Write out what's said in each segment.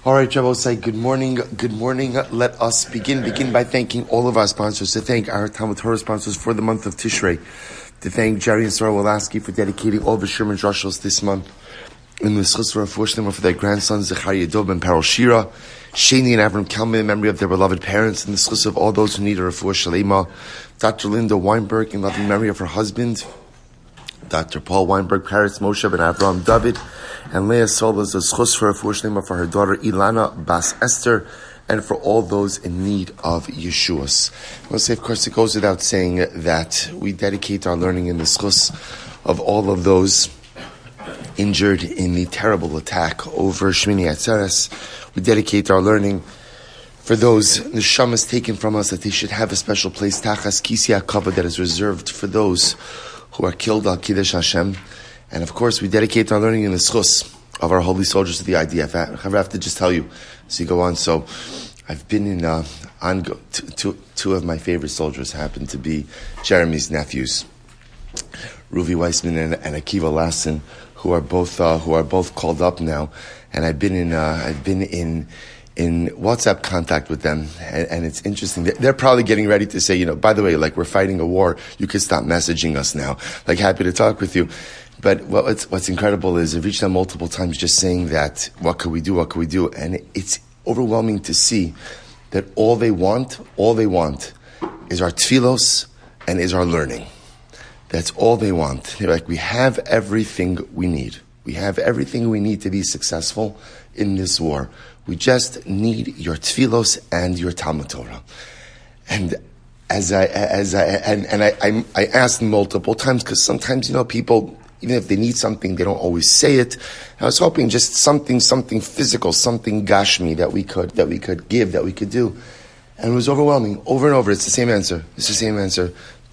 All right, Shabbos, good morning. Good morning. Let us begin by thanking all of our sponsors. To thank our TALMUD TORAH sponsors for the month of Tishrei. To thank Zecharya and Sora Wolasky for dedicating all the Sherman Joshos this month. In the zechus for refuah for their grandsons, Zecharya Dov and Perel Shira. Shaindy and Avraham Kelman in memory of their beloved parents. In the zechus of all those who need a refuah sheleimah. Dr. Linda Weinberg in loving memory of her husband. Dr. Paul Weinberg, parents Moshe and Avraham David, and Leah Sol as a zechus for refuah for her daughter Ilana Bas Esther, and for all those in need of yeshuos. I will say, of course, it goes without saying that we dedicate our learning in the zechus of all of those injured in the terrible attack over Shmini Atzeres. We dedicate our learning for those neshamas taken from us, that they should have a special place, tachas kisi hakavod, that is reserved for those who are killed al Kiddush Hashem. And of course, we dedicate our learning in the zechus of our holy soldiers to the IDF. I have to just tell you, as you go on, so I've been in, two of my favorite soldiers happen to be Jeremy's nephews, Ruvi Weissman and Akiva Lassen, who are both called up now. And I've been in WhatsApp contact with them, and it's interesting. They're probably getting ready to say, by the way, like, we're fighting a war, you can stop messaging us now. Like, happy to talk with you. But what's incredible is I've reached them multiple times just saying that, what could we do? And it's overwhelming to see that all they want is our tefillos and is our learning. That's all they want. They're like, we have everything we need. We have everything we need to be successful in this war. We just need your tefillos and your Talmud Torah. And I asked multiple times, because sometimes, people, even if they need something, they don't always say it. I was hoping just something physical, something gashmi that we could give, that we could do. And it was overwhelming. Over and over, it's the same answer.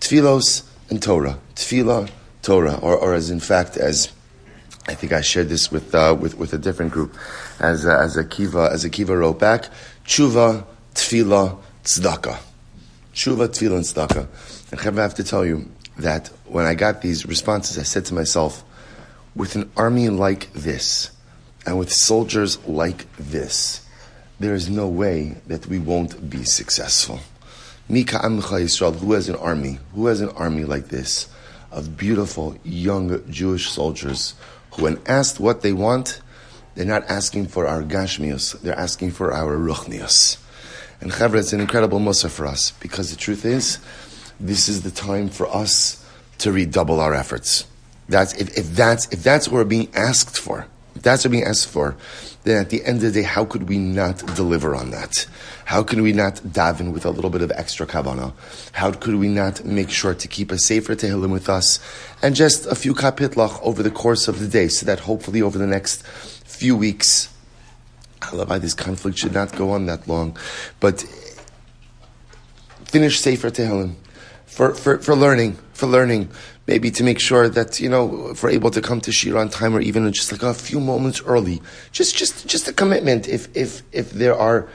Tefillos and Torah. Tefillah, Torah. Or as in fact, as I think I shared this with a different group, as Akiva wrote back, tshuva, tefillah, tzedakah. Tshuva, tefillah, and tzedakah. And I have to tell you that when I got these responses, I said to myself, with an army like this, and with soldiers like this, there is no way that we won't be successful. Mika Amcha Yisrael, who has an army like this, of beautiful young Jewish soldiers, who, when asked what they want, they're not asking for our gashmios, they're asking for our ruchnios. And Chavra, it's an incredible mussar for us, because the truth is, this is the time for us to redouble our efforts. If that's what we're being asked for, then at the end of the day, how could we not deliver on that? How could we not daven with a little bit of extra kavanah? How could we not make sure to keep a sefer tehillim with us, and just a few kapitlach over the course of the day, so that hopefully over the next few weeks, Halavai, this conflict should not go on that long, but finish sefer tehillim for learning, maybe to make sure that, if we're able to come to Shira on time, or even just like a few moments early, just a commitment. If there are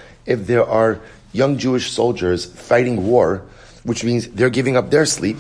young Jewish soldiers fighting war, which means they're giving up their sleep.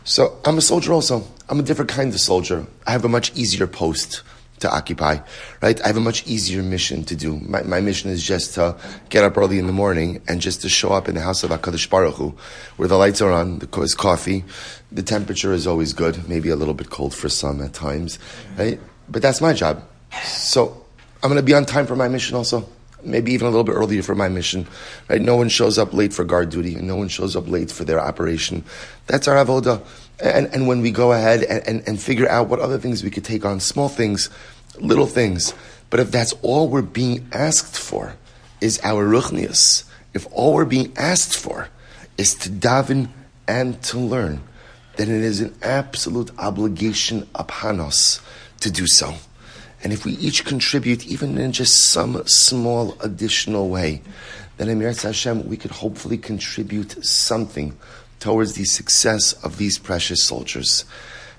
So I'm a soldier also. I'm a different kind of soldier. I have a much easier post to occupy, right? I have a much easier mission to do. My mission is just to get up early in the morning and just to show up in the house of HaKadosh Baruch Hu, where the lights are on, there's coffee, the temperature is always good, maybe a little bit cold for some at times, right? But that's my job. So I'm going to be on time for my mission also. Maybe even a little bit earlier for my mission, right? No one shows up late for guard duty, and no one shows up late for their operation. That's our avodah. And when we go ahead and figure out what other things we could take on, small things, little things, but if that's all we're being asked for is our ruchnius, if all we're being asked for is to daven and to learn, then it is an absolute obligation upon us to do so. And if we each contribute, even in just some small additional way, then in Yahrzeit Hashem, we could hopefully contribute something towards the success of these precious soldiers.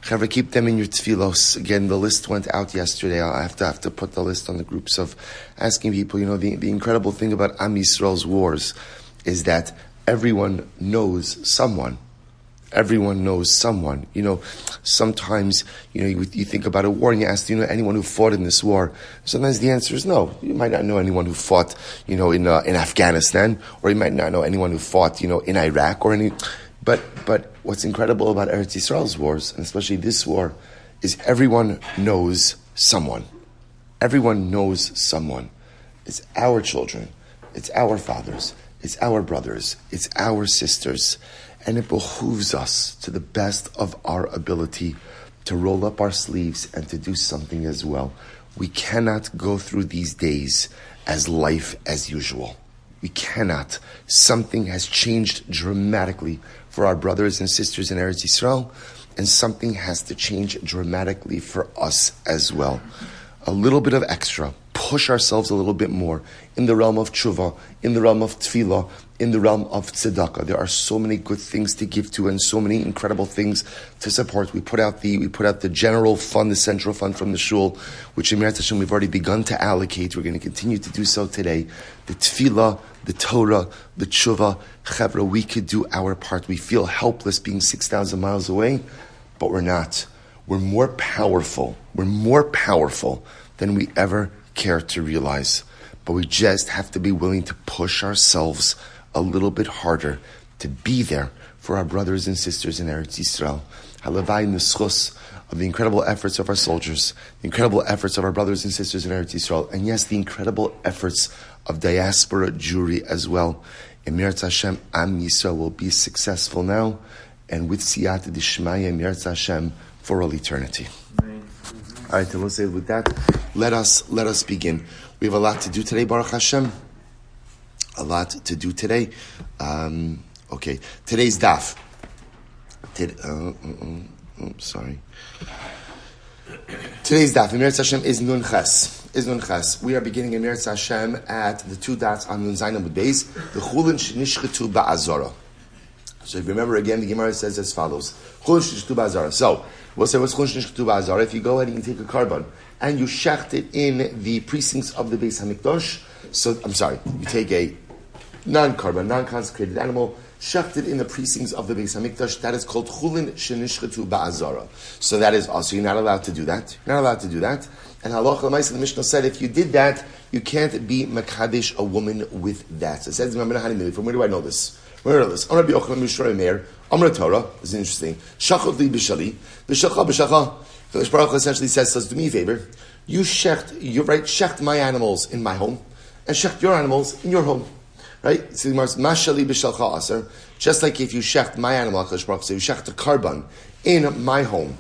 Chavra, keep them in your tefillos. Again, the list went out yesterday. I have to put the list on the groups of asking people. The incredible thing about Am Yisrael's wars is that everyone knows someone Everyone knows someone. Sometimes, you think about a war and you ask, do you know anyone who fought in this war? Sometimes the answer is no. You might not know anyone who fought, in Afghanistan, or you might not know anyone who fought, in Iraq or any. But what's incredible about Eretz Yisrael's wars, and especially this war, is everyone knows someone. Everyone knows someone. It's our children. It's our fathers. It's our brothers. It's our sisters. And it behooves us, to the best of our ability, to roll up our sleeves and to do something as well. We cannot go through these days as life as usual. We cannot. Something has changed dramatically for our brothers and sisters in Eretz Yisrael, and something has to change dramatically for us as well. A little bit of extra, push ourselves a little bit more in the realm of tshuva, in the realm of tefillah, in the realm of tzedakah. There are so many good things to give to and so many incredible things to support. We put out the general fund, the central fund from the shul, which in Meretz Hashem we've already begun to allocate. We're going to continue to do so today. The tefillah, the Torah, the tshuva, chevra, we could do our part. We feel helpless being 6,000 miles away, but we're not. We're more powerful. We're more powerful than we ever care to realize. But we just have to be willing to push ourselves a little bit harder to be there for our brothers and sisters in Eretz Yisrael. Halavai nuschus of the incredible efforts of our soldiers, the incredible efforts of our brothers and sisters in Eretz Yisrael, and yes, the incredible efforts of diaspora Jewry as well. In Meretz Hashem, Am Yisrael will be successful now, and with Siyata Dishmaya Meretz Hashem for all eternity. All right, let's say with that, let us begin. We have a lot to do today, Baruch Hashem. A lot to do today. Okay, today's daf. Sorry. Today's daf in Meretz Hashem is Nun Ches. We are beginning in Meretz Hashem at the 2 dots on Nun Zayin Amud Beis. The Chulin Shenishchetu Ba'azara. So if you remember again, the Gemara says as follows: Chulin Shenishchetu Ba'azara. So we'll say what's Chulin Shenishchetu Ba'azara. If you go ahead and you take a carbon and you shecht it in the precincts of the Beis Hamikdash. So you take a non-carbon, non-consecrated animal, shecht it in the precincts of the Beis Hamikdash. That is called Chulin Shenishchetu Ba'azara. So that is also, you're not allowed to do that. You're not allowed to do that. And Halacha L'maisa, the Mishnah said, if you did that, you can't be Makadesh a woman with that. So it says, from where do I know this? Where do I know this? Rabbi Yochanan Mishra Meir, Amar Torah, is interesting. Shachot li b'shali, b'shacha. The Baruch essentially says, so do me a favor. You shecht my animals in my home, and shecht your animals in your home. Right? So mashali b'shalcha aser. Just like if you shecht my animal, so you shecht a carbon in my home.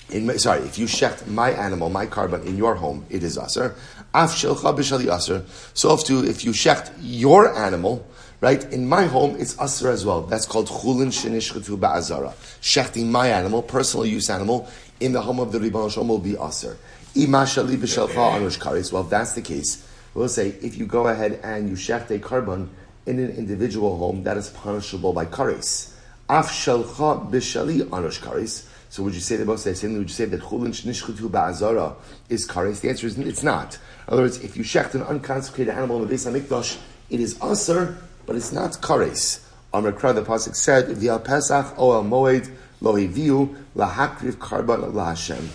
If you shecht my animal, my carbon in your home, it is aser. Af shelcha b'shali aser. So if you shecht your animal, right, in my home, it's aser as well. That's called chulin shenishchetu ba'azara. Shechting my animal, personal use animal, in the home of the Ribbon Shalom will be aser. Imashali b'shalcha anush kares. Well, if that's the case, we'll say if you go ahead and you shecht a carbon in an individual home, that is punishable by kares. Af shalcha b'shali anush kares. So would you say that both say would you say that chulin shenishchetu ba'azara is kares? The answer is it's not. In other words, if you shecht an unconsecrated animal in the Beis Hamikdash, it is aser, but it's not kares. Amar Kra, the pasuk said, "V'al Pesach o al Moed lo hiviu lahakriv karban laHashem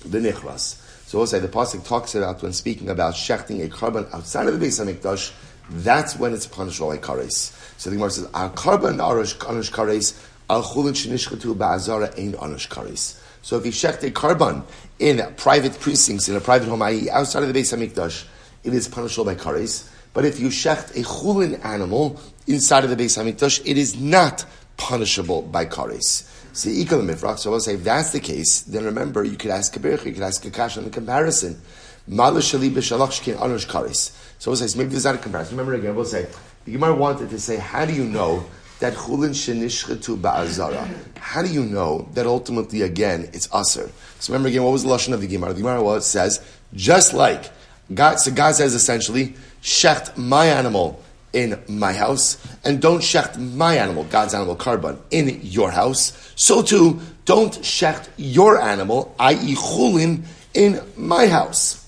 b'nichras." So we'll say the pasuk talks about when speaking about shechting a carbon outside of the Beis Hamikdash, that's when it's punishable like kares. So the Gemara says, "Al carbon anush kares, al chulin shenishchetu ba'azara ein anush kares." So if you shecht a carbon in private precincts, in a private home, i.e. outside of the Beis Hamikdash, it is punishable by kares. But if you shecht a chulin animal inside of the Beis Hamikdash, it is not punishable by kares. So we'll say if that's the case, then remember you could ask a berach, you could ask a kash on the comparison. So we'll say maybe there's not a comparison. Remember again, we'll say the Gemara wanted to say, how do you know that chulin shenishchetu ba'azara? How do you know that ultimately again it's aser? So remember again, what was the lashon of the Gemara? The Gemara says just like God. So God says essentially, shecht my animal in my house, and don't shecht my animal, God's animal carbon, in your house. So too, don't shecht your animal, i.e. chulin, in my house.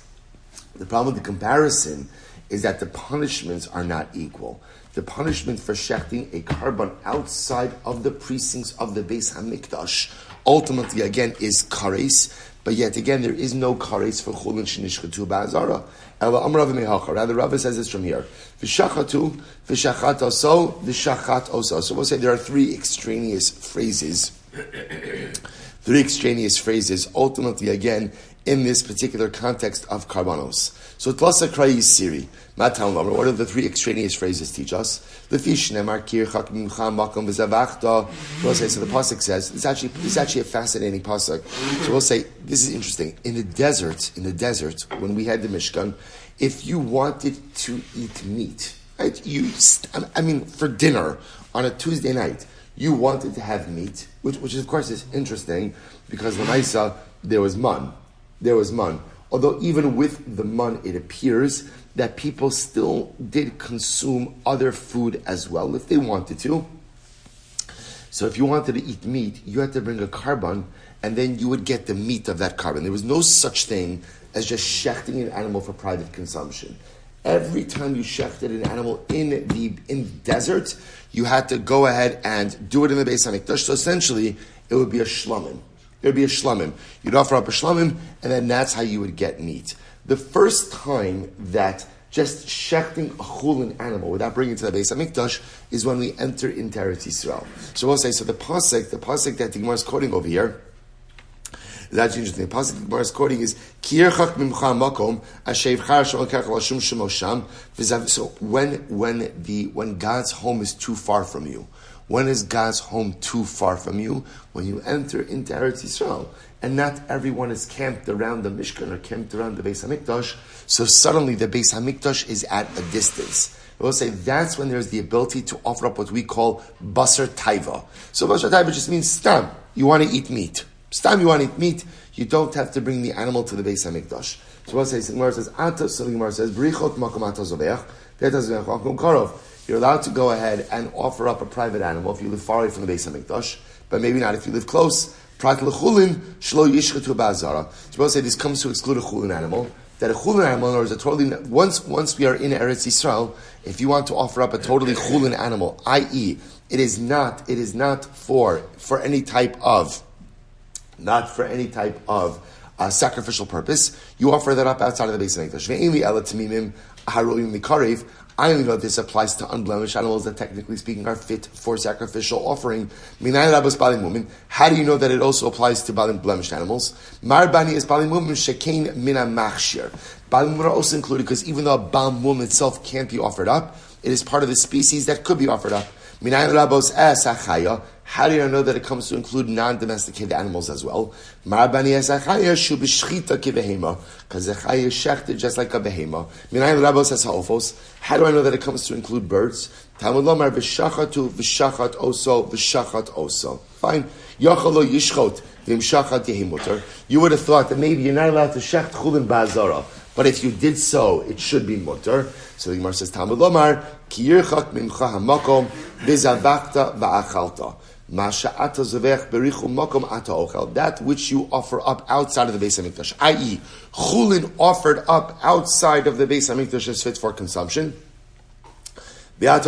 The problem with the comparison is that the punishments are not equal. The punishment for shechting a carbon outside of the precincts of the Beis HaMikdash ultimately, again, is kares, but yet again, there is no kares for chulin shenishchatu ba'azara. Rather, Rava says this from here. V'shachatu, v'shachat oso, v'shachat oso. So we'll say there are three extraneous phrases. Ultimately, again, in this particular context of karbanos. So tlasa krayi siri. What do the three extraneous phrases teach us? So the pasuk says it's actually a fascinating pasuk. So we'll say this is interesting. In the desert, when we had the Mishkan, if you wanted to eat meat, right? For dinner on a Tuesday night, you wanted to have meat, which of course is interesting because the Maisa there was man. Although even with the man, it appears that people still did consume other food as well if they wanted to. So if you wanted to eat meat, you had to bring a carbon, and then you would get the meat of that carbon. There was no such thing as just shechting an animal for private consumption. Every time you shechted an animal in the desert, you had to go ahead and do it in the Beis HaMikdash. So essentially, it would be a shlamim. You'd offer up a shlamim, and then that's how you would get meat. The first time that just shechting a chulin animal without bringing it to the Beis HaMikdash is when we enter into Eretz Yisrael. So we'll say, so the pasuk that the Gemara is quoting over here is actually interesting. The pasuk the Gemara is quoting is Ki yerchak mimcha makom asher yivchar shel kach lashum shemo sham. So when God's home is too far from you. When is God's home too far from you? When you enter into Eretz Yisrael. And not everyone is camped around the Mishkan or camped around the Beis HaMikdash. So suddenly the Beis HaMikdash is at a distance. We'll say that's when there's the ability to offer up what we call basar taiva. So basar taiva just means stam. You want to eat meat. You don't have to bring the animal to the Beis HaMikdash. So we'll say, the Gemara says, B'richot makom ata zoveach, tetazveach makom karov. You're allowed to go ahead and offer up a private animal if you live far away from the Beis HaMikdash, but maybe not if you live close. Prat l'chulin shlo yishchatu ba'azara. So we'll say this comes to exclude a chulin animal. That a chulin animal, in other words, a totally once we are in Eretz Yisrael, if you want to offer up a totally chulin animal, i.e., it is not for any type of sacrificial purpose, you offer that up outside of the Beis HaMikdash. Ve'eli ela tamimim haroim mikarev. I only know this applies to unblemished animals that, technically speaking, are fit for sacrificial offering. How do you know that it also applies to blemished animals? Mar bani is balim mumin shekein mina machshir. Balim mumin are also included because even though a bal mum itself can't be offered up, it is part of the species that could be offered up. How do you know that it comes to include non-domesticated animals as well? Because Zechariah is shechted just like a behema. How do I know that it comes to include birds? Talmud lomar v'shachatu v'shachat oso. Fine. Yachalo yishchot v'imshachat yehimuter. You would have thought that maybe you're not allowed to shecht chulin ba'azara, but if you did so, it should be mutter. So the Gemara says, Talmud lomar ki yirchak mimcha hamakom v'zavachta v'achalta. That which you offer up outside of the Beis HaMikdash, i.e., chulin offered up outside of the Beis HaMikdash is fit for consumption. But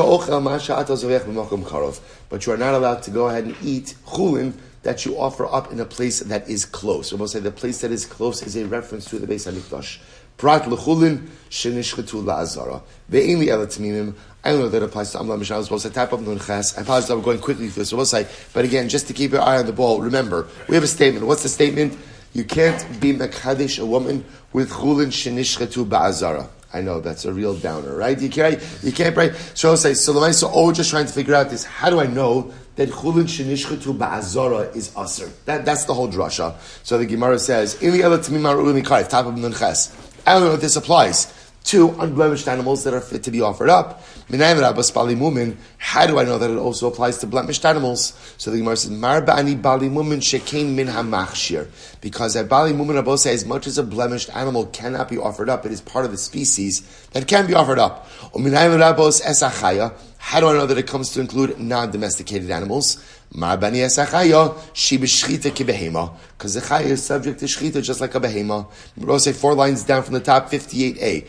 you are not allowed to go ahead and eat chulin that you offer up in a place that is close. We'll say the place that is close is a reference to the Beis HaMikdash. Prat l'chulin shenishchetu la'azara. Ve'in ela tamimim. I don't know that applies to Amla Mishnah. I was supposed to tap up Nun Ches. I apologize, I'm going quickly through this. So we'll say, but again, just to keep your eye on the ball, remember, we have a statement. What's the statement? You can't be Mekhadesh a woman with Chulin Shenishchetu Ba'azara. I know, that's a real downer, right? You can't break. So I'll say, so just trying to figure out this. How do I know that Chulin Shenishchetu Ba'azara is Aser? That's the whole drasha. So the Gemara says, Ili Ela Tamimar Uli Karif, tap up Nun Ches. I don't know if this applies to unblemished animals that are fit to be offered up. How do I know that it also applies to blemished animals? So the Gemara says, Mar ba'ani bali mumin shekein min hamachshir. Because a bali mumin abose, as much as a blemished animal cannot be offered up, it is part of the species that can be offered up. How How do I know that it comes to include non-domesticated animals? Because Zechariah is subject to shechita just like a behema. We'll say 4 lines down from the top, 58a.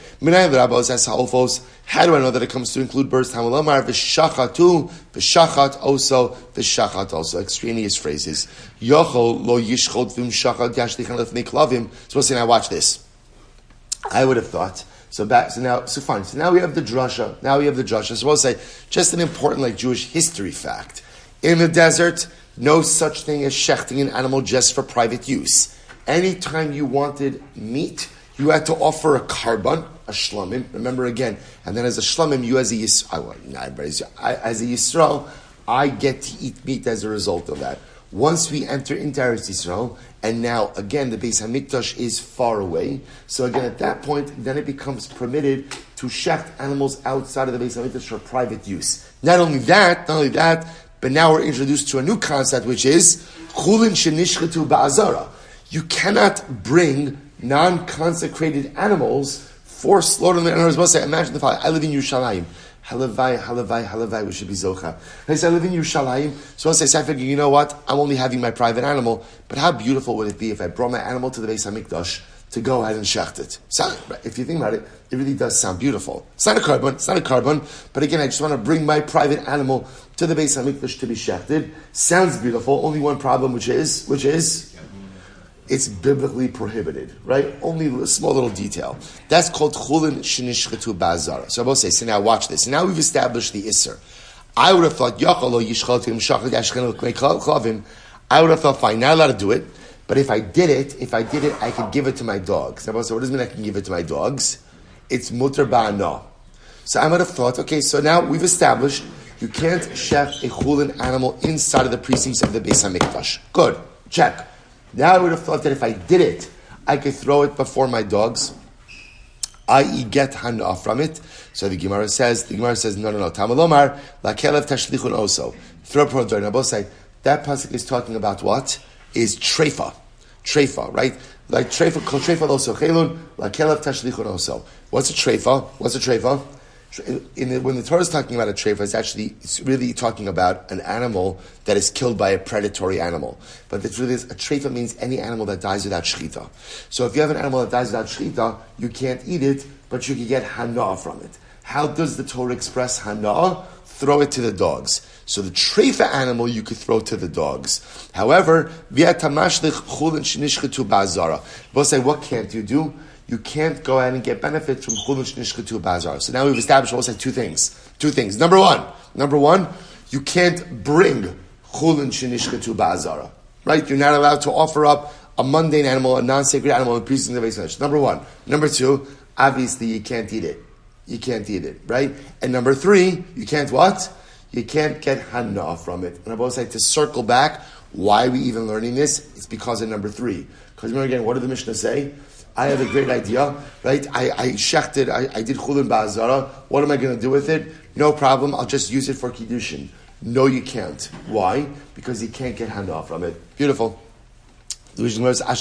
How do I know that it comes to include birds? V'shachat also. Extraneous phrases. So we'll say, now watch this. I would have thought. So fine. So now we have the drasha. So we'll say just an important Jewish history fact. In the desert, no such thing as shechting an animal just for private use. Anytime you wanted meat, you had to offer a karban, a shlamim. Remember again, and then as a shlamim, you as a Yisrael, I get to eat meat as a result of that. Once we enter into Eretz Yisrael, and now again the Beis Hamikdash is far away, so again at that point, then it becomes permitted to shecht animals outside of the Beis Hamikdash for private use. Not only that, but now we're introduced to a new concept, which is chulin shenishchetu ba'azara. You cannot bring non-consecrated animals for slaughter. Imagine the following: I live in Yerushalayim. Halavai, we should be zocha. I say, I live in Yerushalayim, so I figure, you know what? I'm only having my private animal, but how beautiful would it be if I brought my animal to the Beis Hamikdash to go ahead and shecht it? If you think about it, it really does sound beautiful. It's not a carbon, but again, I just want to bring my private animal to the Beis Hamikdash to be shechted. Sounds beautiful, only one problem, which is it's biblically prohibited, right? Only a small little detail. That's called chulin shenishchetu ba'azara. So I will say, so now watch this. So now we've established the isser. I would have thought, I would have thought, fine, not allowed to do it, but if I did it, I could give it to my dogs. So I will say, what does it mean I can give it to my dogs? It's mutar ba'ana. So I would have thought, okay, so now we've established you can't shecht a chulin animal inside of the precincts of the Beis HaMikdash. Good, check. Now I would have thought that if I did it, I could throw it before my dogs, i.e. get hana from it. So the Gemara says, no. Tamalomar, lakelev tashlichun oso. Throw it before. Now both say, that pasuk is talking about what? Is treifa, right? Like treifa, kol treifa lo sochelun, lakelev tashlichun oso. What's a treifa? When the Torah is talking about a treifa, it's really talking about an animal that is killed by a predatory animal. But it's really, a treifa means any animal that dies without shechita. So if you have an animal that dies without shechita, you can't eat it, but you can get hana from it. How does the Torah express hana? Throw it to the dogs. So the treifa animal you could throw to the dogs. However, we'll say, what can't you do? You can't go ahead and get benefits from chulin shenishchetu ba'azara. So now we've established, we'll say two things. Number one, you can't bring chulin shenishchetu ba'azara. Right? You're not allowed to offer up a mundane animal, a non-sacred animal in the precincts of the Beis Hamikdash. Number one. Number two, obviously you can't eat it. Right? And number three, you can't what? You can't get hana from it. And I both say to circle back, why are we even learning this? It's because of number three. Because remember again, what did the Mishnah say? I have a great idea, right? I shechted, I did chulin ba'azara. What am I going to do with it? No problem, I'll just use it for Kiddushin. No, you can't. Why? Because you can't get hana from it. Beautiful. So listen to this. Mar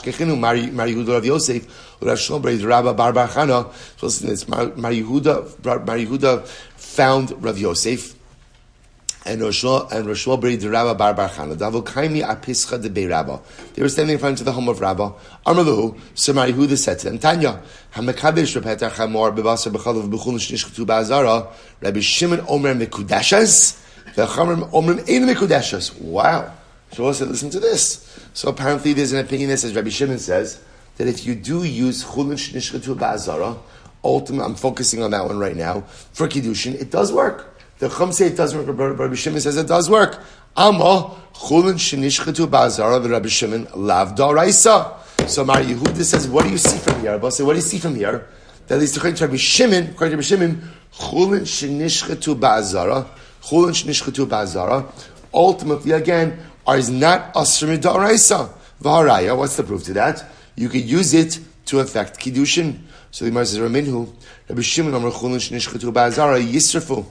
Yehuda found Rav Yosef and Roshua Beri de Rabba Bar Bar Chana. Kaimi apischa de Bei Rabba. They were standing in front of the home of Rabba. Amaluhu, so Mar Yehuda said to them, Tanya, Hamakabish Repetar Chamor Bebasar Bechalav Bechul Shnishchatu Ba'azara, Rabbi Shimon Omer Mekudashas, V'chamrim Omer Ein Mekudashas. Wow. So also listen to this. So apparently there's an opinion that says, Rabbi Shimon says, that if you do use Chulin Shnishchatu Ba'azara, ultimately, I'm focusing on that one right now, for Kiddushin, it does work. The Chum say it doesn't work, but Rabbi Shimon says it does work. Amma chulin shenishchetu ba'azara, the Rabbi Shimon lav daraisa. So Mar Yehuda says, what do you see from here? Abba say, what do you see from here? That at least according to Rabbi Shimon, chulin shenishchetu ba'azara, ultimately again is not asr midaraisa. V'haraya, what's the proof to that? You could use it to affect Kiddushin. So the Gemara says, Raminhu, Rabbi Shimon Amar chulin shenishchetu ba'azara yisrafu.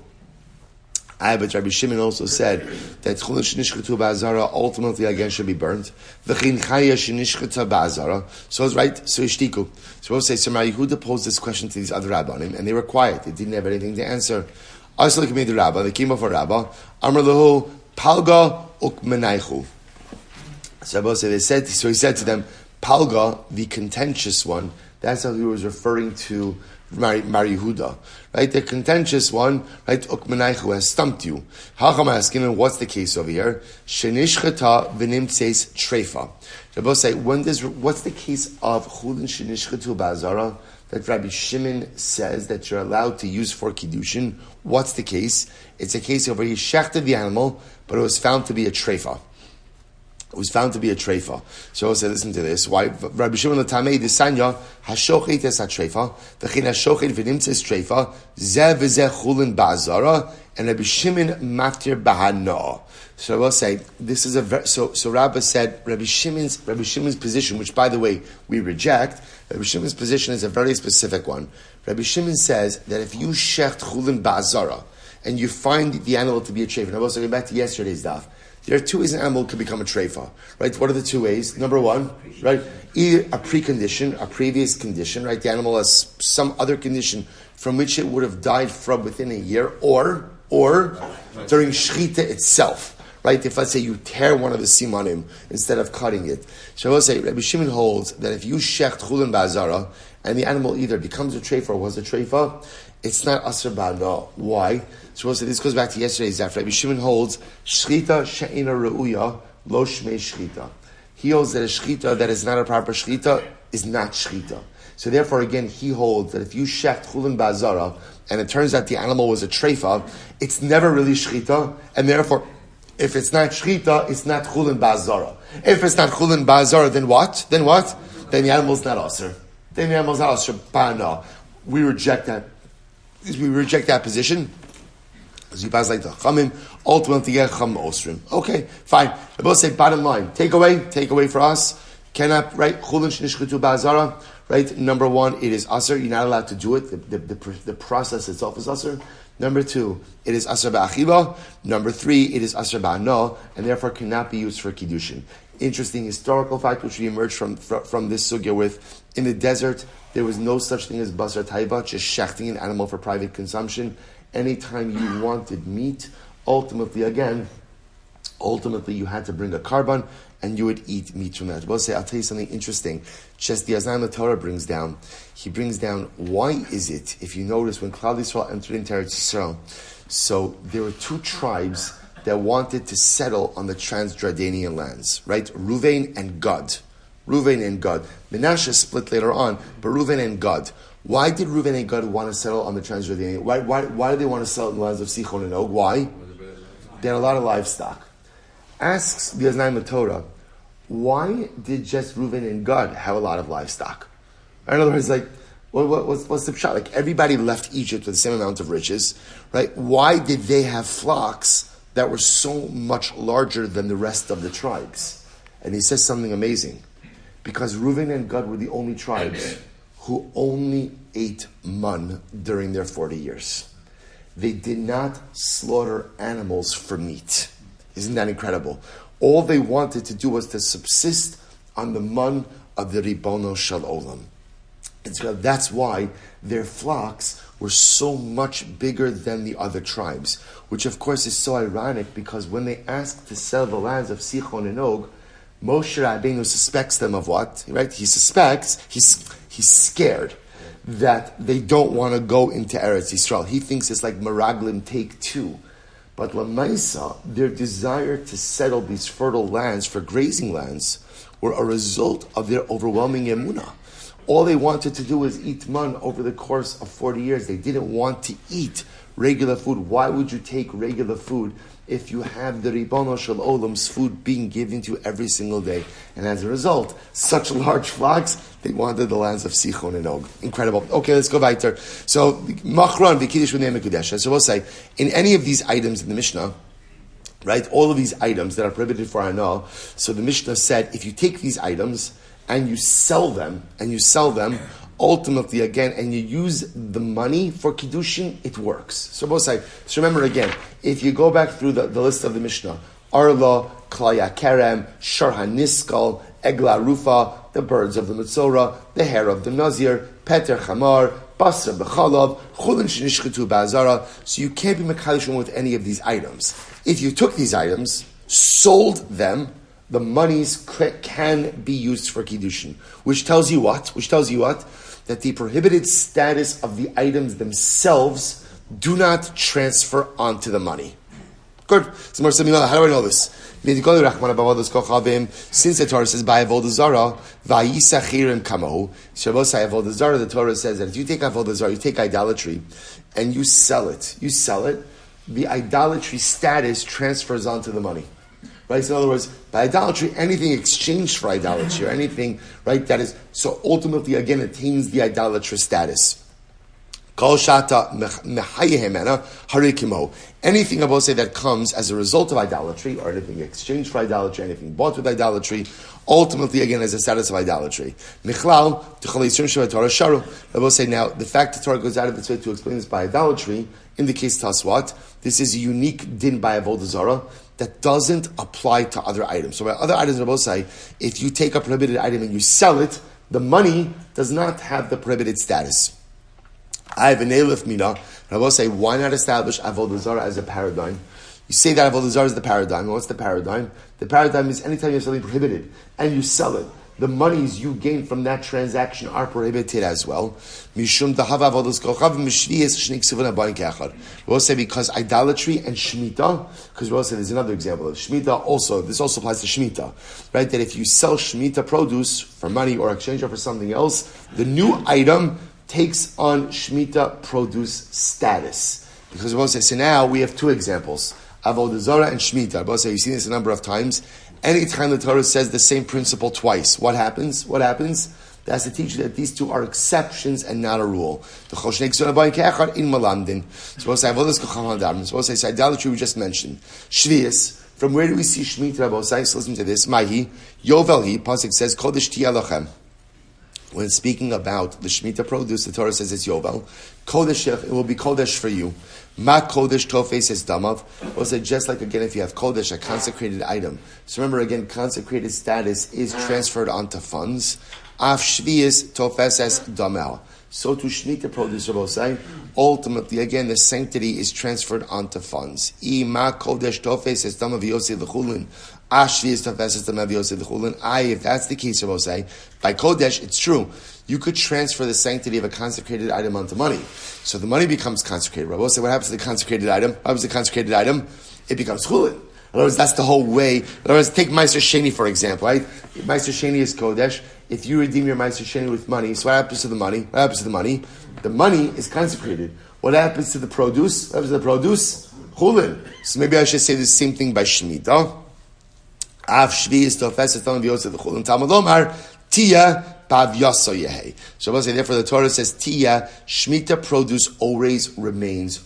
But Rabbi Shimon also said that chulin shenishchetu ba'azara ultimately again should be burnt. V'chin chaya shenishcheta ba'azara. So it's right. So ishtiku. So we'll say, so Mar Yehuda posed this question to these other rabbanim, and they were quiet. They didn't have anything to answer. Asli came to Rabba. They came up for Rabba. Amar lehu palga ukmenaichu. So he said to them, palga, the contentious one. That's how he was referring to Mar Yehuda, right? The contentious one, right? Ukmenaichu has stumped you. Hacham asking him, what's the case over here? Shenishchata v'nimtzeis treifa. Rabbi say, what's the case of chulin shenishchatu ba'azara that Rabbi Shimon says that you're allowed to use for Kiddushin? What's the case? It's a case where he shechted the animal, but it was found to be a treifa. It was found to be a treifa. So I said, listen to this. Why? Rabbi Shimon l'tamei d'sanya hashochet es ha-treifa v'chin hashochet v'nimtzes treifa zeh v'zeh chulin ba'azara and Rabbi Shimon maftir b'hana. So I will say this is a so Rabbi said Rabbi Shimon's position, which by the way we reject. Rabbi Shimon's position is a very specific one. Rabbi Shimon says that if you shecht chulin ba'azara and you find the animal to be a treifa, and I was going back to yesterday's daf. There are two ways an animal can become a treifa, right? What are the two ways? Number one, right? Either a precondition, a previous condition, right? The animal has some other condition from which it would have died from within a year, or during shechita itself, right? If let's say you tear one of the simanim instead of cutting it. So I will say, Rabbi Shimon holds that if you shecht chulin ba'azara and the animal either becomes a treifa or was a treifa, it's not asr ba'ana. Why? So we'll say this goes back to yesterday's daf. Rabbi Shimon holds shchita she'ena re'uya lo shmei shchita. He holds that a shchita that is not a proper shchita is not shchita. So therefore, again, he holds that if you shecht chulin ba'azara and it turns out the animal was a treifa, it's never really shchita, and therefore, if it's not shchita, it's not chulin ba'azara. If it's not chulin ba'azara, then what? Then the animal's not asr. Then the animal's not asr ba'ana. We reject that. We reject that position. As you pass like the chamim, ultimately get chum osrim. Okay, fine. I both say bottom line. Take away for us. Cannot, right? Chulin shenishchatu ba'azara. Right? Number one, it is asr. You're not allowed to do it. The process itself is asr. Number two, it is asr ba'achiva. Number three, it is asr ba'ana, and therefore cannot be used for kiddushin. Interesting historical fact which we emerged from this sugya with. In the desert, there was no such thing as basar taiba, just shechting an animal for private consumption. Anytime you wanted meat, ultimately you had to bring a carbon and you would eat meat from that. I'll tell you something interesting. Just the Azan Torah brings down, why is it, if you notice, when Klal Yisrael entered into Eretz Yisrael, so there were two tribes that wanted to settle on the Transjordanian lands, right? Ruvain and Gad. Menashe split later on, but Ruvain and Gad. Why did Ruvain and Gad want to settle on the Transjordanian? Why did they want to settle in the lands of Sichon and Og? Why? They had a lot of livestock. Asks the Azan Torah, why did just Ruvain and Gad have a lot of livestock? In other words, like, what's the pshat? Like, everybody left Egypt with the same amount of riches, right? Why did they have flocks that were so much larger than the rest of the tribes? And he says something amazing. Because Reuven and Gad were the only tribes who only ate man during their 40 years. They did not slaughter animals for meat. Isn't that incredible? All they wanted to do was to subsist on the man of the Ribono Shel Olam. And so that's why their flocks were so much bigger than the other tribes, which of course is so ironic because when they asked to sell the lands of Sichon and Og, Moshe Rabbeinu suspects them of what? Right? He's scared that they don't want to go into Eretz Yisrael. He thinks it's like Meraglim take two. But Lamaisa, their desire to settle these fertile lands for grazing lands were a result of their overwhelming emunah. All they wanted to do was eat man over the course of 40 years. They didn't want to eat regular food. Why would you take regular food if you have the Ribono Shel Olam's food being given to you every single day? And as a result, such large flocks, they wanted the lands of Sichon and Og. Incredible. Okay, let's go weiter. So, Machron, V'Kiddush V'Nei Mekudesha. So we'll say, in any of these items in the Mishnah, right, all of these items that are prohibited for Hana, so the Mishnah said, if you take these items and you sell them, ultimately again, and you use the money for Kiddushin, it works. So both sides. So remember again, if you go back through the list of the Mishnah, Arla, Klaya Kerem, Shar HaNiskal, Egla Rufa, the birds of the Metzora, the hair of the Nazir, Peter Chamar, basar, b'chalav, chulin shenishchetu ba'azara. So you can't be mekadosh with any of these items. If you took these items, sold them, the monies can be used for Kiddushin. Which tells you what? That the prohibited status of the items themselves do not transfer onto the money. Good. How do I know this? Since the Torah says by avodah zara, vayisachirim kamahu. Shabosai avodah zara. The Torah says that if you take avodah zara, you take idolatry, and you sell it. The idolatry status transfers onto the money. Right? So in other words, by idolatry, anything exchanged for idolatry or anything, right, that is, so ultimately, again, attains the idolatrous status. Anything I will say that comes as a result of idolatry, or anything exchanged for idolatry, anything bought with idolatry, ultimately again as a status of idolatry. I will say now, the fact that Torah goes out of its way to explain this by idolatry indicates to us what? This is a unique din by avodah zara that doesn't apply to other items. So by other items, I will say, if you take a prohibited item and you sell it, the money does not have the prohibited status. I have an elif mina, and I will say, why not establish avodah zara as a paradigm? You say that avodah zara is the paradigm. What's the paradigm? The paradigm is anytime you have something prohibited and you sell it, the monies you gain from that transaction are prohibited as well. We'll say because idolatry and shemitah, because we'll say there's another example of shemitah also, this also applies to shemitah, right? That if you sell shemitah produce for money or exchange it for something else, the new item takes on shemitah produce status. Because we'll say, so now we have two examples, avodah zara and shemitah. We'll say, you've seen this a number of times. Anytime the Torah says the same principle twice, what happens? That's to teach you that these two are exceptions and not a rule. So we'll say, so idolatry we just mentioned. Shvius, from where do we see shemitah? So listen to this. Mahi, Yovelhi, Pasuk says, Kodesh tiyalachem. When speaking about the Shemitah produce, the Torah says it's Yovel. Kodesh, it will be Kodesh for you. Ma Kodesh Tofes is Damav. We'll say just like again, if you have Kodesh, a consecrated item. So remember again, consecrated status is transferred onto funds. Af Shvius Tofes es Damel. So to Shemitah produce, we'll say, ultimately again, the sanctity is transferred onto funds. I Ma Kodesh Tofes es Damav Yosei L'chulin. If that's the case, I will say, by Kodesh, it's true. You could transfer the sanctity of a consecrated item onto money. So the money becomes consecrated. I will say, what happens to the consecrated item? What happens to the consecrated item? It becomes chulin. In other words, that's the whole way. In other words, take Meiser Sheni, for example, right? Meiser Sheni is Kodesh. If you redeem your Meiser Sheni with money, so what happens to the money? The money is consecrated. What happens to the produce? What happens to the produce? Chulin. So maybe I should say the same thing by Shemitah. Av Shvius Tofes es Damav Yosei L'chulin. Talmud Lomar, Tia Bav Yaso Yehe. So I will say, therefore the Torah says, Tia, Shemitah produce always remains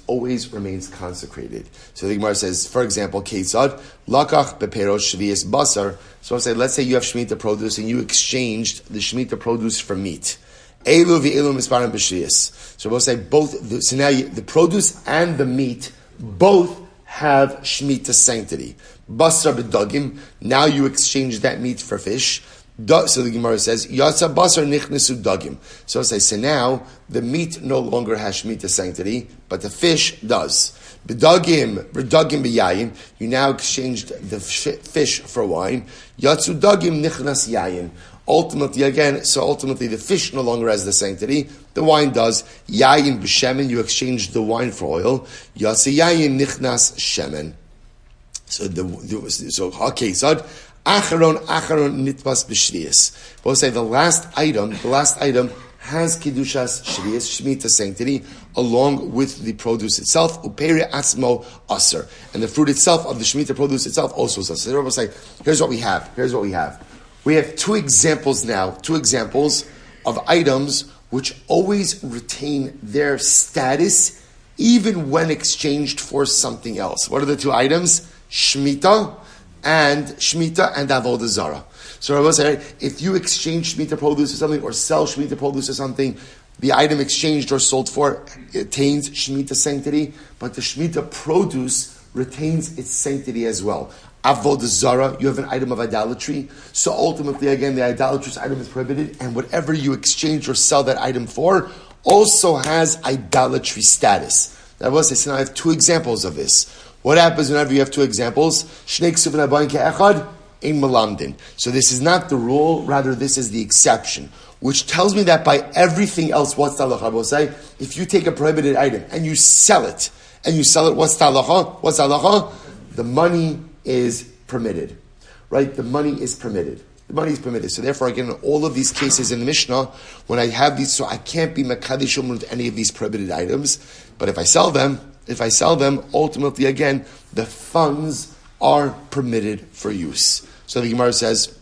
consecrated. So the Gemara says, for example, Ketzad, Lakach Beperel Shvius Basar. So I'll say, let's say you have Shemitah produce and you exchanged the Shemitah produce for meat. Elu v'elu misparim b'shvius. So we'll say so now the produce and the meat both have Shemitah sanctity. Basar b'dagim, now you exchange that meat for fish. So the Gemara says, Yatsa basar nichnesu dagim. So I say, so now the meat no longer has Shemitah sanctity, but the fish does. B'dagim b'yayin, you now exchanged the fish for wine. Yatsu dagim nichnas yayin. Ultimately the fish no longer has the sanctity, the wine does. Yayin b'shemen, you exchanged the wine for oil. Yatsa yayin nichnas shemen. So Acharon nitpas b'shvius. We'll say the last item has Kedushas Shvius, Shemitah sanctity, along with the produce itself, Uperi Atzmo Aser. And the fruit itself of the Shemitah produce itself also is Aser. So we'll say, here's what we have. We have two examples of items which always retain their status even when exchanged for something else. What are the two items? Shemitah and avodah zara. So I will say, if you exchange Shemitah produce for something or sell Shemitah produce for something, the item exchanged or sold for attains Shemitah sanctity, but the Shemitah produce retains its sanctity as well. Avodah zara, you have an item of idolatry, so ultimately again the idolatrous item is prohibited, and whatever you exchange or sell that item for also has idolatry status. Now, I say, so now I have two examples of this. What happens whenever you have two examples? Shnei ksuvim habayin ke'echad ein melamdin. So this is not the rule, rather this is the exception, which tells me that by everything else, what's the halacha? Say, if you take a prohibited item and you sell it, what's the halacha? What's the halacha? The money is permitted, right? The money is permitted. The money is permitted. So therefore, again, in all of these cases in the Mishnah, when I have these, so I can't be mekadesh with any of these prohibited items. But if I sell them, ultimately, again, the funds are permitted for use. So the Gemara says,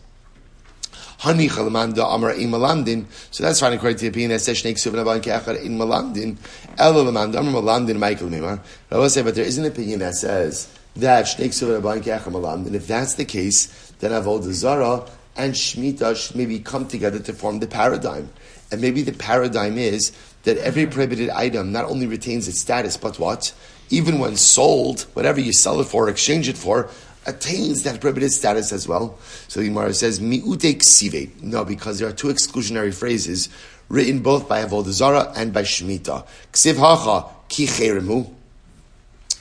Hani chalamanda amar ein malamdin. So that's fine according to the opinion that says shnei ksuvim habayin ke'echad ein malamdin. Ela lamanda amar malamdin Michael Mimar. I will say, but there is an opinion that says that shnei ksuvim habayin ke'echad malamdin. If that's the case, then avodah zarah and shmita should maybe come together to form the paradigm. And maybe the paradigm is that every prohibited item not only retains its status, but what? Even when sold, whatever you sell it for, exchange it for, attains that prohibited status as well. So the Gemara says, mi'ute ksive. No, because there are two exclusionary phrases written both by Avodah Zarah and by Shemitah. Ksiv hacha ki cheremu.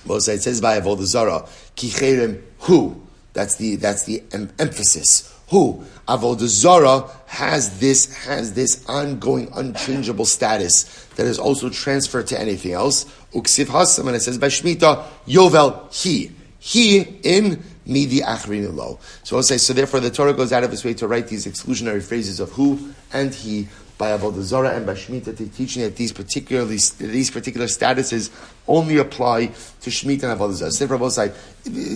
Well, it says by Avodah Zarah, ki cherem hu. That's the emphasis. Who? Avodah Zarah has this ongoing, unchangeable status that is also transferred to anything else. Uksiv hasam, and it says by Shemitah, Yovel he in midi achrin lo. So I'll say, so therefore the Torah goes out of its way to write these exclusionary phrases of who and he by Avodah Zarah and by Shemitah, teaching that these particular statuses only apply to Shemitah and Avodah Zarah. So therefore, both sides,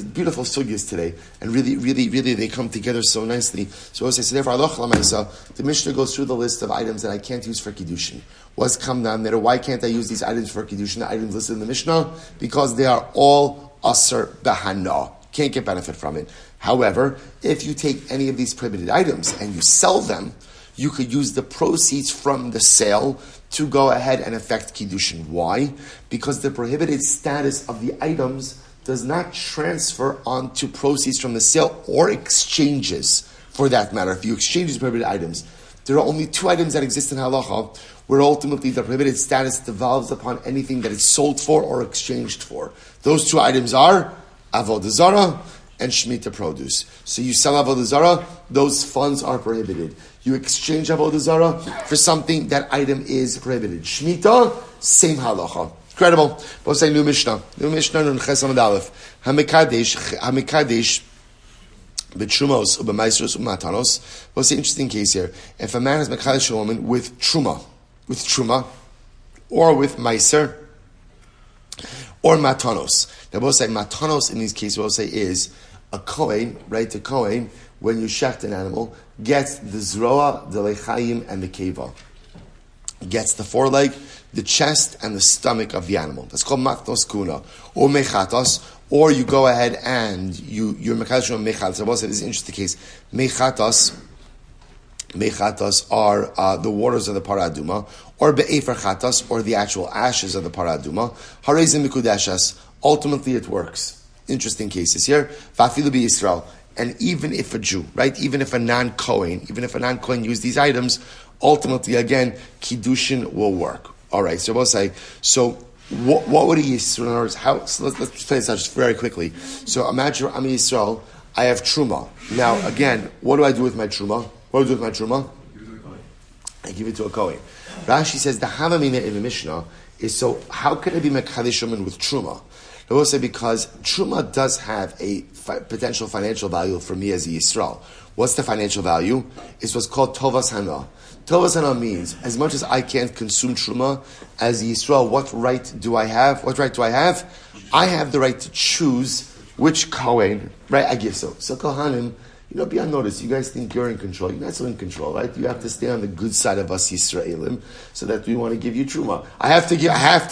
beautiful sugyas today, and really they come together so nicely. So I'll say, so therefore, the Mishnah goes through the list of items that I can't use for Kiddushin. What's come down there? Why can't I use these items for Kiddushin? The items listed in the Mishnah? Because they are all aser bahana. Can't get benefit from it. However, if you take any of these prohibited items and you sell them, you could use the proceeds from the sale to go ahead and affect Kiddushin. Why? Because the prohibited status of the items does not transfer onto proceeds from the sale or exchanges, for that matter. If you exchange these prohibited items, there are only two items that exist in halacha, where ultimately the prohibited status devolves upon anything that is sold for or exchanged for. Those two items are Avodah Zarah and Shemitah produce. So you sell Avodah Zarah, those funds are prohibited. You exchange Avodah Zarah for something, that item is prohibited. Shemitah, same halacha. Incredible. We'll say new Mishnah. Nun ches amud aleph. Hamikadesh b'trumos u'b'maisros u'matanos. We'll say interesting case here. If a man has mekadesh a woman with truma, or with meiser, or matanos. Now we'll say matanos in these cases, we'll say is a kohen, right? A kohen, when you shecht an animal, gets the zroa, the lechayim, and the keva. Gets the foreleg, the chest, and the stomach of the animal. That's called matnos kuna. Or mechatos, or you go ahead and you're mekadesh on mechatos. So we'll say this is an interesting case. Mechatos are the waters of the paraduma, or be'efer chatas, or the actual ashes of the paraduma. Harezim mikudeshas. Ultimately, it works. Interesting cases here. Vafilu bi Yisrael. And even if a Jew, right, even if a non-Kohen use these items, ultimately, again, Kiddushin will work. All right, so we'll say, so what would a Yisrael, in other words, so let's play this out just very quickly. So imagine I'm a Yisrael, I have Truma. Now, again, what do I do with my Truma? I give it to a Kohen. Rashi says, the Havamina in the Mishnah is, so how can I be Mekadesh Woman with Truma? I will say because Truma does have a potential financial value for me as a Yisrael. What's the financial value? It's what's called Tovas Hana. Tovas Hana means, as much as I can't consume Truma, as a Yisrael, what right do I have? I have the right to choose which Kohen, right, I give. So Kohanim, be on notice. You guys think you're in control. You're not so in control, right? You have to stay on the good side of us Yisraelim, so that we want to give you truma. I have to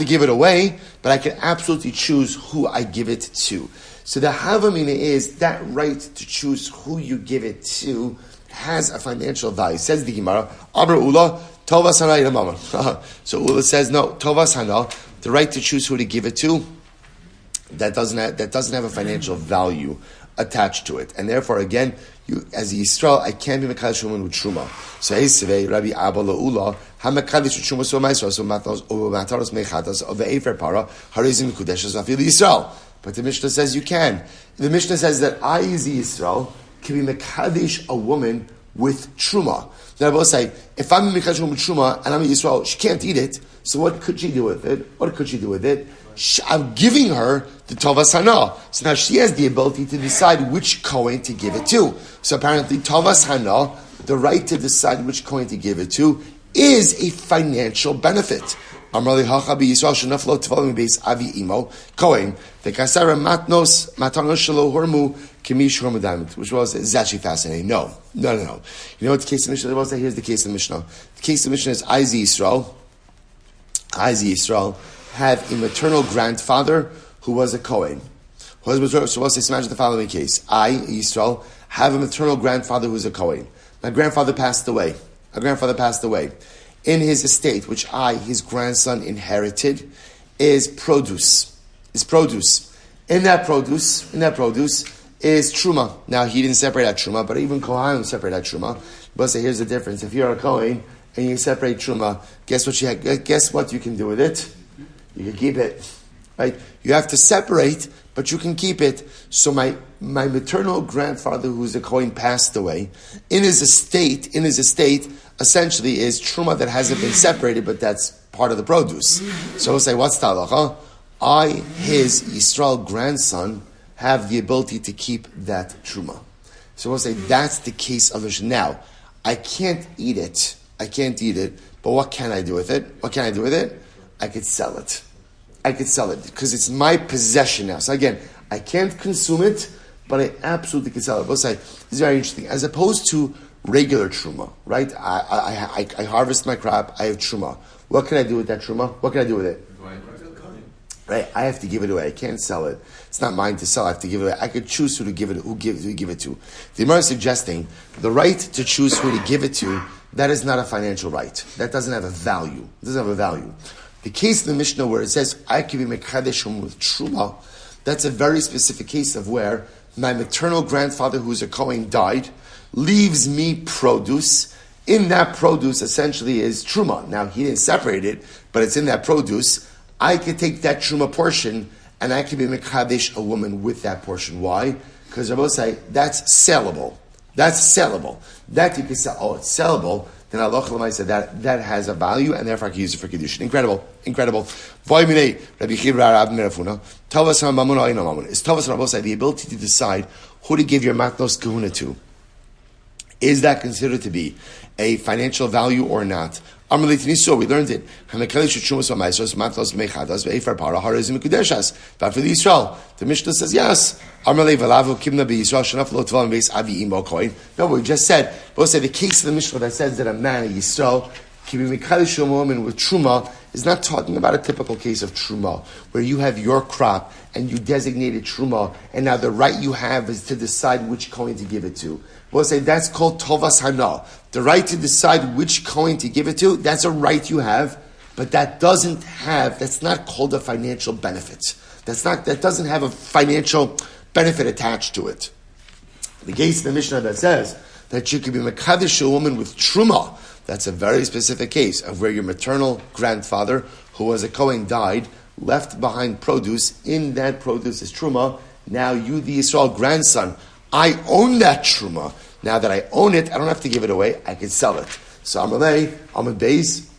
give it away, but I can absolutely choose who I give it to. So the havamina is that right to choose who you give it to has a financial value. Says the Gemara, Abra Ula, Tovas Hana Yamama. So Ula says, no, Tovas Hana, the right to choose who to give it to, that doesn't have a financial value attached to it. And therefore, again, you, as a Yisrael, I can't be Mekadesh woman with Truma. So Esevei, Rabbi Abba La'ula, HaMekadesh with Truma so Maisra, so Mataros Mechadas, of the Efer Para, Harizim Kudeshes Afil Yisrael. But the Mishnah says you can. The Mishnah says that I, as a Yisrael, can be Mekadesh a woman with Truma. Now I will say, if I'm a Mekadesh woman with Truma, and I'm a Yisrael, she can't eat it, so what could she do with it? I'm giving her the Tovas Hana. So now she has the ability to decide which Kohen to give it to. So apparently Tovas Hana, the right to decide which Kohen to give it to, is a financial benefit. Amrali Hachabi Yisrael Shenaflo Tvalim Beis Avi Imo Kohen the Kasara Matnos Matanos Shelo Hormu Kimish Hormudamit, which is actually fascinating. No. You know what the case of the Mishnah was? Here's the case of the Mishnah. The case of the Mishnah is Izi Yisrael have a maternal grandfather who was a Kohen. So let's imagine the following case. I, Yisrael, have a maternal grandfather who was a Kohen. My grandfather passed away. In his estate, which his grandson, inherited, is produce. In that produce is Truma. Now, he didn't separate out Truma, but even Kohanim separate out Truma. But say, here's the difference. If you're a Kohen and you separate Truma, guess what you can do with it? You can keep it, right? You have to separate, but you can keep it. So my maternal grandfather, who's a Kohen, passed away. In his estate, essentially is Truma that hasn't been separated, but that's part of the produce. So we'll say, what's the halacha? I, his Yisrael grandson, have the ability to keep that Truma. So we'll say, that's the case of the Now, I can't eat it, but what can I do with it? I could sell it. Because it's my possession now. So again, I can't consume it, but I absolutely can sell it. We'll say, this is very interesting. As opposed to regular Truma, right? I harvest my crop, I have Truma. What can I do with that Truma? What can I do with it? Right? I have to give it away. I can't sell it. It's not mine to sell. I have to give it away. I could choose who to give it to. The Gemara is suggesting the right to choose who to give it to, that is not a financial right. That doesn't have a value. The case of the Mishnah where it says, I can be Mekadesh with Truma, that's a very specific case of where my maternal grandfather, who's a Kohen, died, leaves me produce. In that produce, essentially, is Truma. Now, he didn't separate it, but it's in that produce. I can take that Truma portion, and I can be Mekadesh a woman with that portion. Why? Because I will say, that's sellable. That you can sell. Oh, it's sellable. Then Allah said that has a value, and therefore I can use it for Kiddushin. Incredible. Rabbi Shmuel Silber is Tavas the ability to decide who to give your matnos kahuna to. Is that considered to be a financial value or not? We learned it. But for the Israel, the Mishnah says yes. No, we just said. We'll say the case of the Mishnah that says that a man, a Yisrael, can be mekadesh a woman with truma is not talking about a typical case of truma where you have your crop and you designated truma, and now the right you have is to decide which coin to give it to. We'll say that's called tovas hana. The right to decide which coin to give it to, that's a right you have, but that's not called a financial benefit. That doesn't have a financial benefit attached to it. The case of the Mishnah that says that you can be mekadesh a woman with truma, that's a very specific case of where your maternal grandfather, who was a Kohen, died, left behind produce. In that produce is truma. Now you, the Yisrael grandson, I own that truma. Now that I own it, I don't have to give it away. I can sell it. So Amalei, Amad Beis,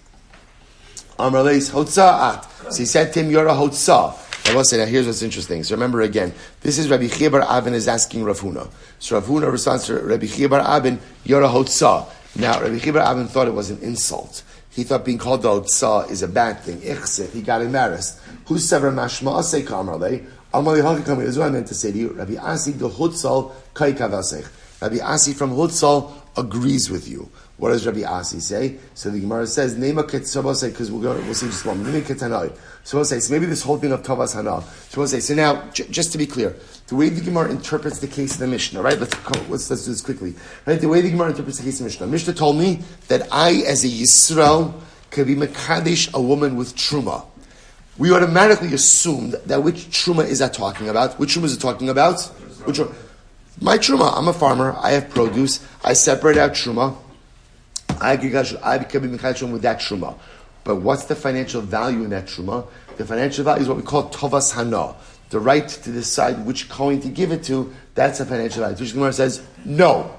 Amalei's Hotza'at. So he said to him, you're a Hotzah. Now here's what's interesting. So remember again, this is Rabbi Chia bar Abin is asking Rav Huna. So Rav Huna responds to Rabbi Chia bar Abin, you're a Hotzah. Now Rabbi Chia bar Abin thought it was an insult. He thought being called the Hotzah is a bad thing. Ichsef, he got embarrassed. Who sever mashma asay kamarlei? Amalei hakakam. This is what I meant to say to you. Rabbi Asi the Hotzal kai kavasech. Rabbi Asi from Hotzal agrees with you. What does Rabbi Asi say? So the Gemara says, Nema ketzabasei, because we'll see just one. Nema ketanai. So we'll say, so maybe this whole thing of Tavas Hana. So we'll say, so now, just to be clear, the way the Gemara interprets the case of the Mishnah, right? Let's do this quickly. Right? The way the Gemara interprets the case of the Mishnah. Mishnah told me that I, as a Yisrael, could be Mekadesh a woman with Truma. We automatically assumed that which Truma is that talking about? Which Truma is it talking about? Which one? My truma, I'm a farmer, I have produce, I separate out truma, I become truma with that truma. But what's the financial value in that truma? The financial value is what we call tovas hana, the right to decide which coin to give it to. That's a financial value. Which Gemara says, no,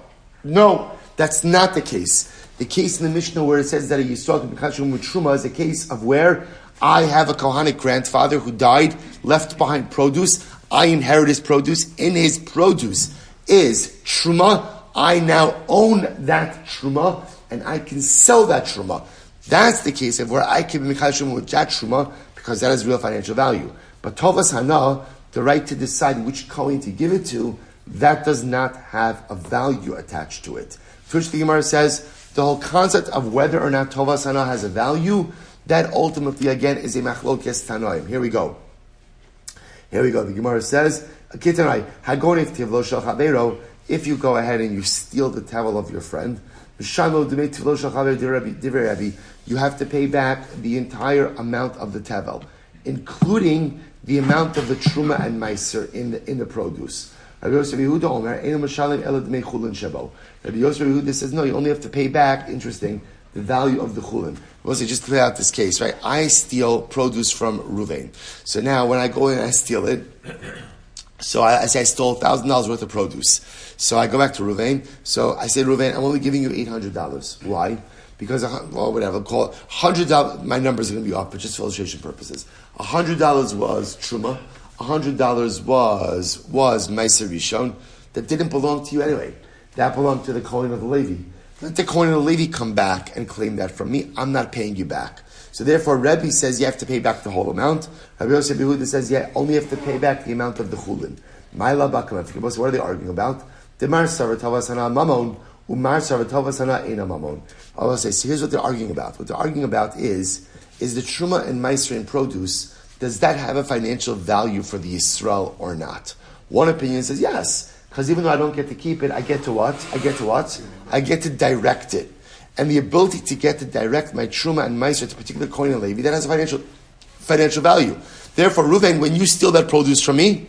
that's not the case. The case in the Mishnah where it says that a yisrael can become truma with truma is a case of where I have a Kohanic grandfather who died, left behind produce. I inherit his produce. In his produce is truma. I now own that truma, and I can sell that truma. That's the case of where I can be mechal truma with that truma, because that has real financial value. But tovas hana, the right to decide which kohen to give it to, that does not have a value attached to it. First, the Gemara says the whole concept of whether or not tovas hana has a value, that ultimately again is a machlokes tanoim. Here we go. The Gemara says, if you go ahead and you steal the towel of your friend, you have to pay back the entire amount of the towel, including the amount of the truma and meiser in the produce. Rabbi Yehuda says, no, you only have to pay back, interesting, the value of the chulin. Just to play out this case, right? I steal produce from Ruvain. So now when I go in and I steal it, so I say I stole $1,000 worth of produce. So I go back to Ruvain. So I say, Ruvain, I'm only giving you $800. Why? Because, well, whatever, call it $100. My numbers are going to be off, but just for illustration purposes. $100 was truma. $100 was Meiser Rishon. That didn't belong to you anyway. That belonged to the Kohen of the Levi. Let the Kohen of the Levi come back and claim that from me. I'm not paying you back. So therefore, Rebbe says you have to pay back the whole amount. Rabbi Yosef Yehuda says you only have to pay back the amount of the chulin. So what are they arguing about? Demar Savatavas Hana Mamon, Umar Savatavas Hana Ena Mamon. I will say, so here's what they're arguing about. What they're arguing about is the truma and meiser in produce, does that have a financial value for the Yisrael or not? One opinion says yes, because even though I don't get to keep it, I get to what? I get to direct it. And the ability to get to direct my truma and meiser to a particular coin and Levi, that has a financial value. Therefore, Reuven, when you steal that produce from me,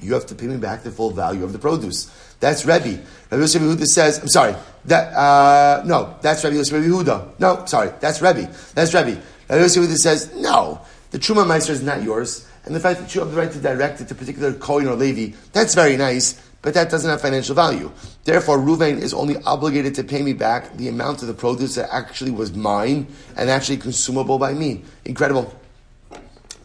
you have to pay me back the full value of the produce. That's Rebbe. Rabbi Yosef Yehuda says, I'm sorry, that's Rabbi Yosef Yehuda. No, sorry, that's Rebbe. Rabbi Yosef Yehuda says, no, the truma and meiser is not yours. And the fact that you have the right to direct it to a particular coin or Levi, that's very nice, but that doesn't have financial value. Therefore, Ruvain is only obligated to pay me back the amount of the produce that actually was mine and actually consumable by me. Incredible.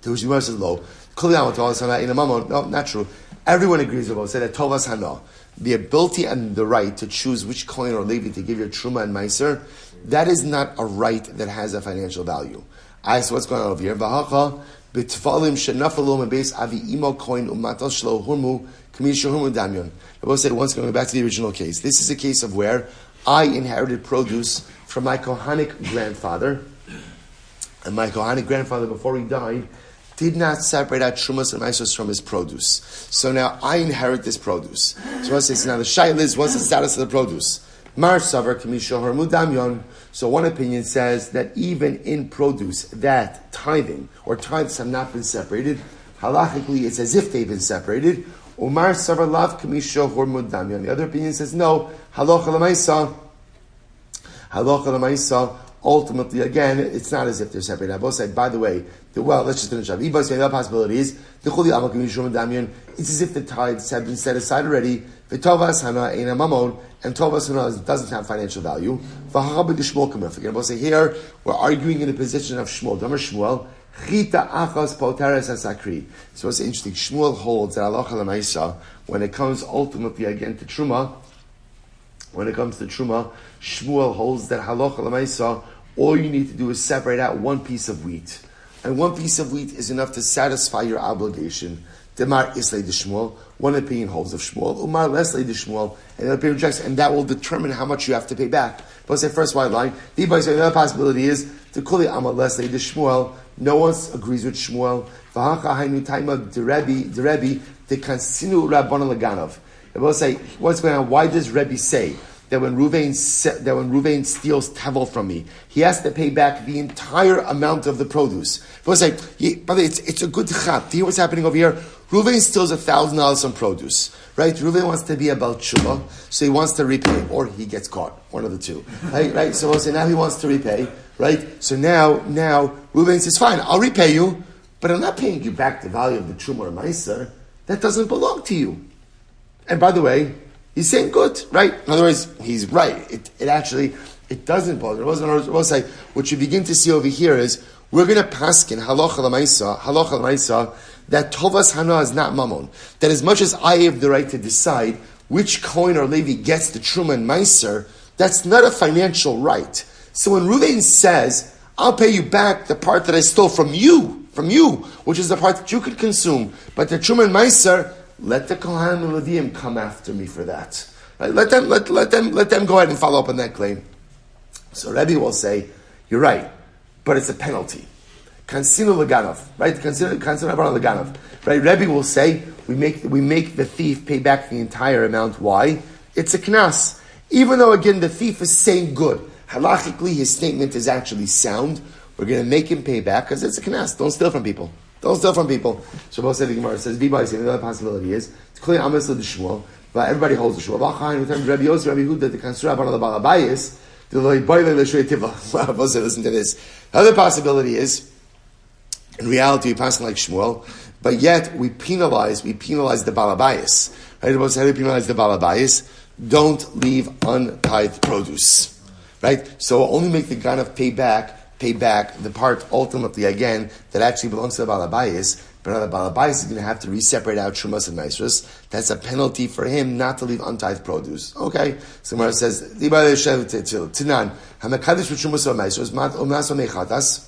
To which the says, "Lo, no, not true." Everyone agrees with both. Say that tovas hana, the ability and the right to choose which coin or Levi to give your truma and meiser, that is not a right that has a financial value. So what's going on over here? B'tfalim shenafalu mebeis avi imo coin umatal shlo hurmu k'misha hurmu damyon. I both said once, going back to the original case. This is a case of where I inherited produce from my Kohanic grandfather, and my Kohanic grandfather, before he died, did not separate out trumas and meisos from his produce. So now I inherit this produce. So what's this? Now the shayla is, what's the status of the produce? Mar savar k'misha hurmu damyon. So one opinion says that even in produce, that tithing or tithes have not been separated. Halachically, it's as if they've been separated. Umar savar lav kamisha hormud damyan. The other opinion says no. Halacha l'maisa. Ultimately, again, it's not as if they're separated. I both say, by the way, let's just finish up. The other possibility is it's as if the tithes have been set aside already. V'tovas hana eina mamon, and tovas hana doesn't have financial value. Again, both say here we're arguing in the position of Shmuel. Damar Shmuel, chita achas poteres asakri. So it's interesting. Shmuel holds that halacha l'maisa when it comes ultimately again to truma. When it comes to truma, Shmuel holds that halacha l'maisa, all you need to do is separate out one piece of wheat. And one piece of wheat is enough to satisfy your obligation. Demar islay de Shmuel. One opinion holds of Shmuel. Umar leslay de Shmuel. And the opinion rejects, and that will determine how much you have to pay back. But say first white line. The other possibility is to kuli amal leslay de Shmuel. No one agrees with Shmuel. V'hacha haynu taima de Rebbe de kansinu rabbana laganov. They both say, what's going on? Why does Rebbe say that when Ruvain steals tevel from me, he has to pay back the entire amount of the produce. By the way, it's a good chat. Do you hear what's happening over here? Ruvain steals $1,000 from produce, right? Ruvain wants to be about tshuva, so he wants to repay, or he gets caught, one of the two, right? So we'll say now he wants to repay, right? So now Ruvain says, fine, I'll repay you, but I'm not paying you back the value of the truma or meiser. That doesn't belong to you. And by the way, he's saying good, right? In other words, he's right. It doesn't bother. We'll say, what you begin to see over here is, we're going to paskin halacha l'maisa, that tovas hana is not mammon. That as much as I have the right to decide which Kohen or Levi gets the truma and meiser, that's not a financial right. So when Reuven says, I'll pay you back the part that I stole from you, which is the part that you could consume, but the truma and meiser, let the Kohanim and Leviim come after me for that. Right? Let them go ahead and follow up on that claim. So Rebbe will say, you're right, but it's a penalty. Kansinu leganov, right? Kansinu leganov, right? Rebbe will say, we make the thief pay back the entire amount. Why? It's a knas. Even though again the thief is saying good, halachically his statement is actually sound. We're going to make him pay back because it's a knas. Don't steal from people. So both said the Gemara says, the other possibility is it's clear Amos the Shmuel, but everybody holds the Shmuel. Rabbi Yosef, Rabbi Huda, the Kansura Bar the Balabayis. Listen to this. The other possibility is, in reality, we pass like Shmuel, but yet we penalize the Balabayis. Right? How do we penalize the Balabayis? Don't leave untithed produce. Right? So we'll only make the ganav pay back the part ultimately again that actually belongs to the Balabayis, but the Balabayis is going to have to re-separate out Shumas and Maisros. That's a penalty for him not to leave untithed produce. Okay? So Gemara says, Tinan, Hamakadish with Shumas or Maisros, Maso Mechatas.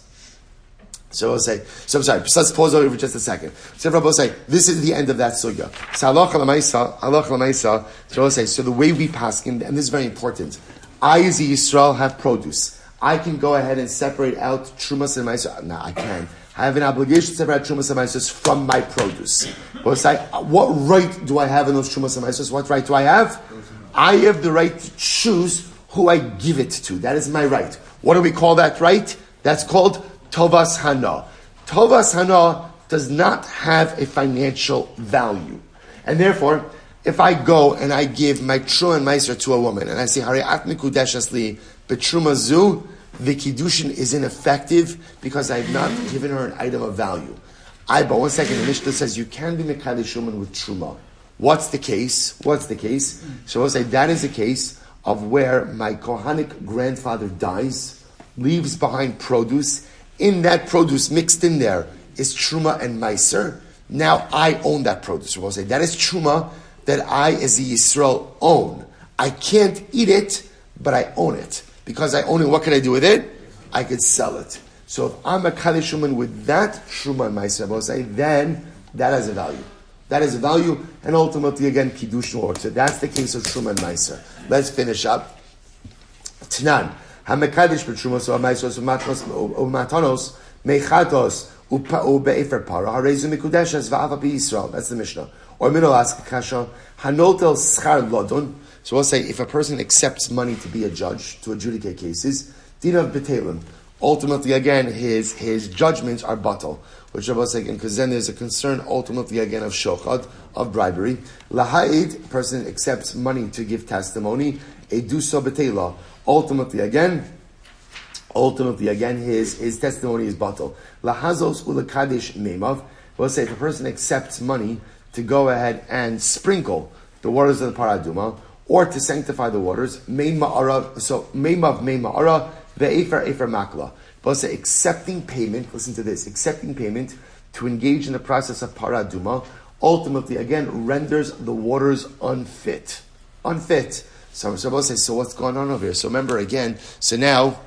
So we'll say, so I'm sorry, let's pause over for just a second. So Rabbi will say, this is the end of that sugya. So halacha l'maisa, so we'll say, so the way we paskin, and this is very important, I as a Yisrael have produce. I can go ahead and separate out Trumas and Maisros. No, I can. I have an obligation to separate Trumas and Maisros from my produce. What right do I have in those Trumas and Maisros? What right do I have? I have the right to choose who I give it to. That is my right. What do we call that right? That's called Tovas Hana. Tovas Hana does not have a financial value. And therefore, if I go and I give my Truma and Meiser to a woman, and I say, Hari'at Mikudeshas li Betruma Zu, the Kiddushin is ineffective because I have not given her an item of value. But 1 second, the Mishnah says you can be Mekadesh woman with Truma. What's the case? So I'll say that is a case of where my Kohanic grandfather dies, leaves behind produce. In that produce mixed in there is Truma and Meiser. Now I own that produce. So I'll say that is Truma that I as a Yisrael own. I can't eat it, but I own it. Because I own it, what can I do with it? I could sell it. So if I'm a Kaddish woman with that Truma and Meiser, I'll say, then that has a value. That has a value, and ultimately again, Kiddushin works. So that's the case of Truma and Meiser. Let's finish up. Tanan. HaMekadish b'Trumos u'Meisos u'Matanos mechatos u'be'efer para harezu mikudeshes va'ava b'Yisrael. That's the Mishnah. Or Minol ask kasha hanotel schar lodon. So we'll say if a person accepts money to be a judge to adjudicate cases, dinav b'telim. Ultimately, again, his judgments are batal. Which I was saying, because then there's a concern ultimately again of shochad, of bribery. Laha'id, person accepts money to give testimony. Eduso b'teila. Ultimately again, his testimony is batal. Lahazos ulakadish meimav. We'll say if a person accepts money to go ahead and sprinkle the waters of the paraduma, or to sanctify the waters, meimav ve'efer makla. But say accepting payment, listen to this, accepting payment to engage in the process of paraduma, ultimately again renders the waters unfit. So we'll say, so what's going on over here? So remember again, so now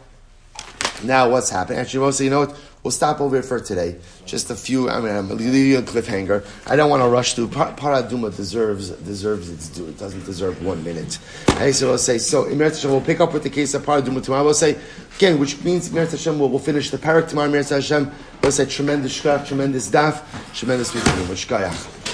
what's happening? Actually, we'll say, you know what? We'll stop over here for today. Just a few, I'm going to leave you a cliffhanger. I don't want to rush through. Paraduma deserves its due. It doesn't deserve 1 minute. Okay, so we'll say, so Emir Hashem, we'll pick up with the case of Paraduma tomorrow. We'll say, again, which means Emir Hashem, we'll finish the parak tomorrow. Emir Hashem, we'll say, tremendous shkach, tremendous daf, tremendous meeting. Shkayach.